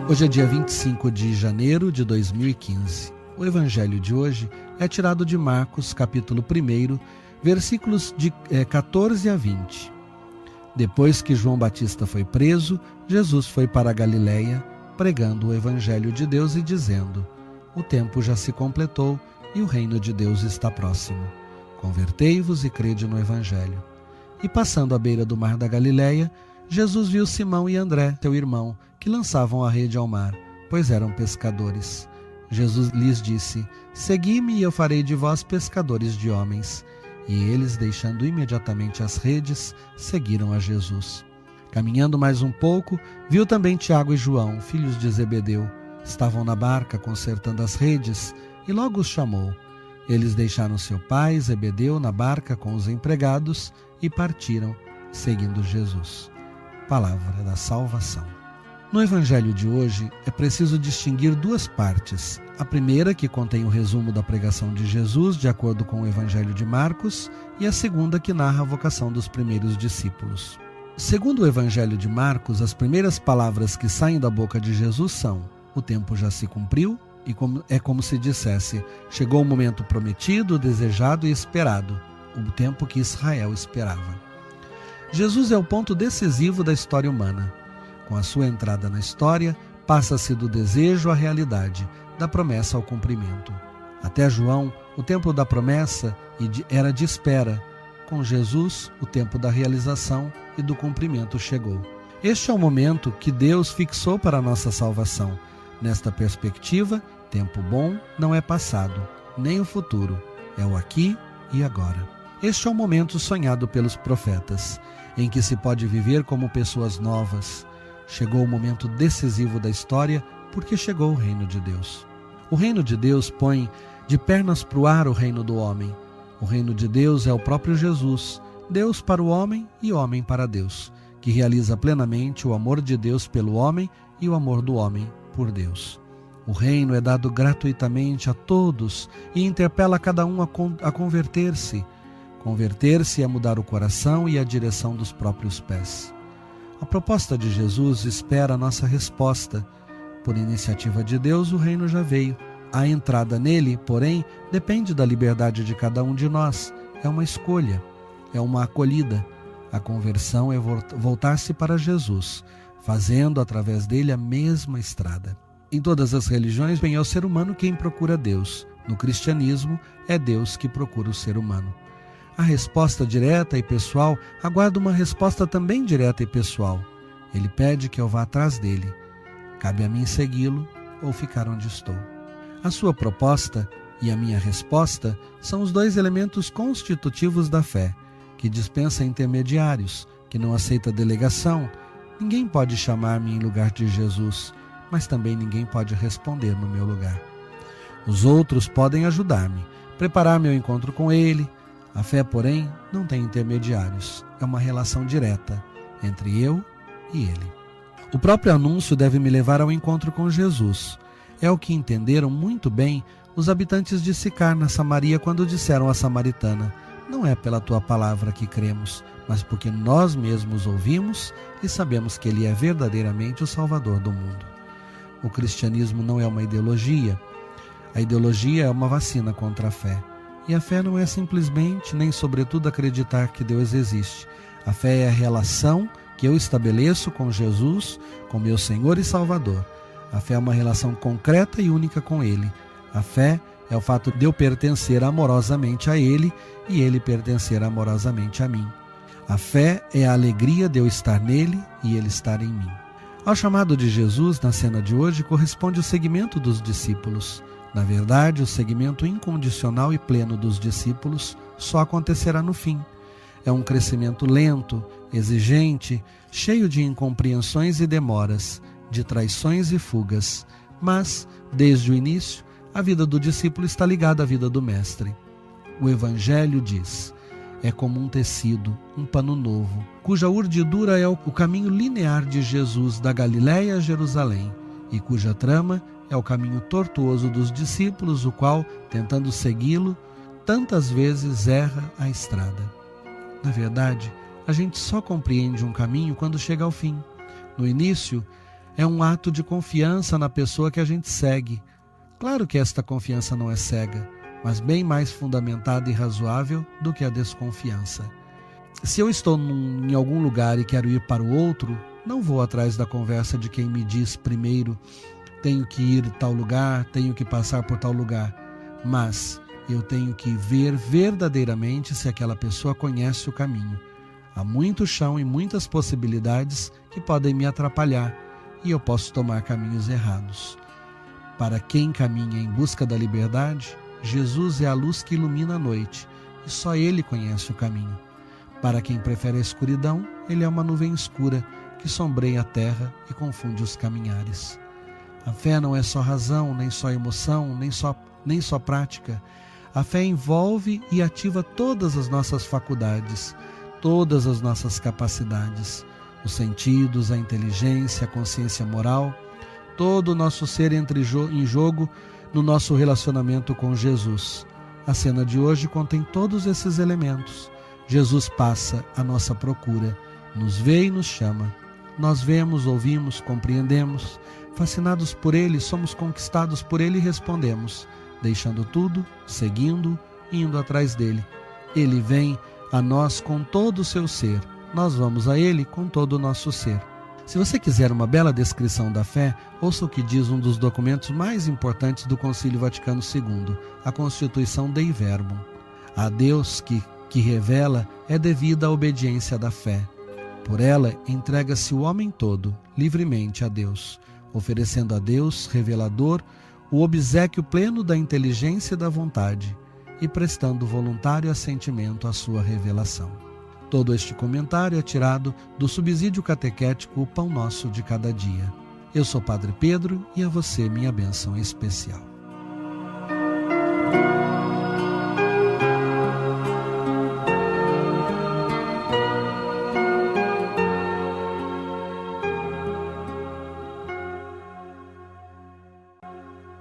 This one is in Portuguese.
Hoje é dia 25 de janeiro de 2015. O evangelho de hoje é tirado de Marcos, capítulo 1, versículos de 14 a 20. Depois que João Batista foi preso, Jesus foi para a Galiléia, pregando o evangelho de Deus e dizendo: o tempo já se completou e o reino de Deus está próximo. Convertei-vos e crede no evangelho. E passando à beira do mar da Galiléia, Jesus viu Simão e André, seu irmão, que lançavam a rede ao mar, pois eram pescadores. Jesus lhes disse: segui-me e eu farei de vós pescadores de homens. E eles, deixando imediatamente as redes, seguiram a Jesus. Caminhando mais um pouco, viu também Tiago e João, filhos de Zebedeu. Estavam na barca consertando as redes, e logo os chamou. Eles deixaram seu pai, Zebedeu, na barca com os empregados e partiram, seguindo Jesus. Palavra da salvação. No evangelho de hoje, é preciso distinguir duas partes. A primeira, que contém o resumo da pregação de Jesus, de acordo com o evangelho de Marcos, e a segunda, que narra a vocação dos primeiros discípulos. Segundo o evangelho de Marcos, as primeiras palavras que saem da boca de Jesus são: o tempo já se cumpriu, e é como se dissesse: chegou o momento prometido, desejado e esperado, o tempo que Israel esperava. Jesus é o ponto decisivo da história humana. Com a sua entrada na história, passa-se do desejo à realidade, da promessa ao cumprimento. Até João, o tempo da promessa era de espera. Com Jesus, o tempo da realização e do cumprimento chegou. Este é o momento que Deus fixou para a nossa salvação. Nesta perspectiva, tempo bom não é passado, nem o futuro, é o aqui e agora. Este é o momento sonhado pelos profetas, em que se pode viver como pessoas novas. Chegou o momento decisivo da história, porque chegou o reino de Deus. O reino de Deus põe de pernas para o ar o reino do homem. O reino de Deus é o próprio Jesus, Deus para o homem e homem para Deus, que realiza plenamente o amor de Deus pelo homem e o amor do homem por Deus. O reino é dado gratuitamente a todos e interpela cada um a converter-se. Converter-se é mudar o coração e a direção dos próprios pés. A proposta de Jesus espera a nossa resposta. Por iniciativa de Deus, o reino já veio. A entrada nele, porém, depende da liberdade de cada um de nós. É uma escolha, é uma acolhida. A conversão é voltar-se para Jesus, fazendo através dele a mesma estrada. Em todas as religiões, bem, é o ser humano quem procura Deus. No cristianismo, é Deus que procura o ser humano. A resposta direta e pessoal aguarda uma resposta também direta e pessoal. Ele pede que eu vá atrás dele. Cabe a mim segui-lo ou ficar onde estou. A sua proposta e a minha resposta são os dois elementos constitutivos da fé, que dispensa intermediários, que não aceita delegação. Ninguém pode chamar-me em lugar de Jesus, mas também ninguém pode responder no meu lugar. Os outros podem ajudar-me, preparar meu encontro com ele. A fé, porém, não tem intermediários. É uma relação direta entre eu e ele. O próprio anúncio deve me levar ao encontro com Jesus. É o que entenderam muito bem os habitantes de Sicar, na Samaria, quando disseram à samaritana: não é pela tua palavra que cremos, mas porque nós mesmos ouvimos e sabemos que ele é verdadeiramente o Salvador do mundo. O cristianismo não é uma ideologia. A ideologia é uma vacina contra a fé. E a fé não é simplesmente, nem sobretudo, acreditar que Deus existe. A fé é a relação que eu estabeleço com Jesus, com meu Senhor e Salvador. A fé é uma relação concreta e única com Ele. A fé é o fato de eu pertencer amorosamente a Ele e Ele pertencer amorosamente a mim. A fé é a alegria de eu estar nele e Ele estar em mim. Ao chamado de Jesus, na cena de hoje, corresponde o seguimento dos discípulos. Na verdade, o seguimento incondicional e pleno dos discípulos só acontecerá no fim. É um crescimento lento, exigente, cheio de incompreensões e demoras, de traições e fugas. Mas, desde o início, a vida do discípulo está ligada à vida do Mestre. O Evangelho diz: é como um tecido, um pano novo, cuja urdidura é o caminho linear de Jesus da Galiléia a Jerusalém, e cuja trama é o caminho tortuoso dos discípulos, o qual, tentando segui-lo, tantas vezes erra a estrada. Na verdade, a gente só compreende um caminho quando chega ao fim. No início, é um ato de confiança na pessoa que a gente segue. Claro que esta confiança não é cega, mas bem mais fundamentada e razoável do que a desconfiança. Se eu estou em algum lugar e quero ir para o outro, não vou atrás da conversa de quem me diz primeiro: tenho que ir a tal lugar, tenho que passar por tal lugar. Mas eu tenho que ver verdadeiramente se aquela pessoa conhece o caminho. Há muito chão e muitas possibilidades que podem me atrapalhar e eu posso tomar caminhos errados. Para quem caminha em busca da liberdade, Jesus é a luz que ilumina a noite e só Ele conhece o caminho. Para quem prefere a escuridão, Ele é uma nuvem escura que sombreia a terra e confunde os caminhares. A fé não é só razão, nem só emoção, nem só prática. A fé envolve e ativa todas as nossas faculdades, todas as nossas capacidades, os sentidos, a inteligência, a consciência moral. Todo o nosso ser entra em jogo no nosso relacionamento com Jesus. A cena de hoje contém todos esses elementos. Jesus passa à nossa procura, nos vê e nos chama. Nós vemos, ouvimos, compreendemos. Fascinados por Ele, somos conquistados por Ele e respondemos, deixando tudo, seguindo, indo atrás dEle. Ele vem a nós com todo o seu ser. Nós vamos a Ele com todo o nosso ser. Se você quiser uma bela descrição da fé, ouça o que diz um dos documentos mais importantes do Concílio Vaticano II, a Constituição Dei Verbum. A Deus que revela é devida a obediência da fé. Por ela, entrega-se o homem todo, livremente a Deus, oferecendo a Deus, revelador, o obséquio pleno da inteligência e da vontade, e prestando voluntário assentimento à sua revelação. Todo este comentário é tirado do subsídio catequético O Pão Nosso de Cada Dia. Eu sou Padre Pedro e a você minha bênção especial.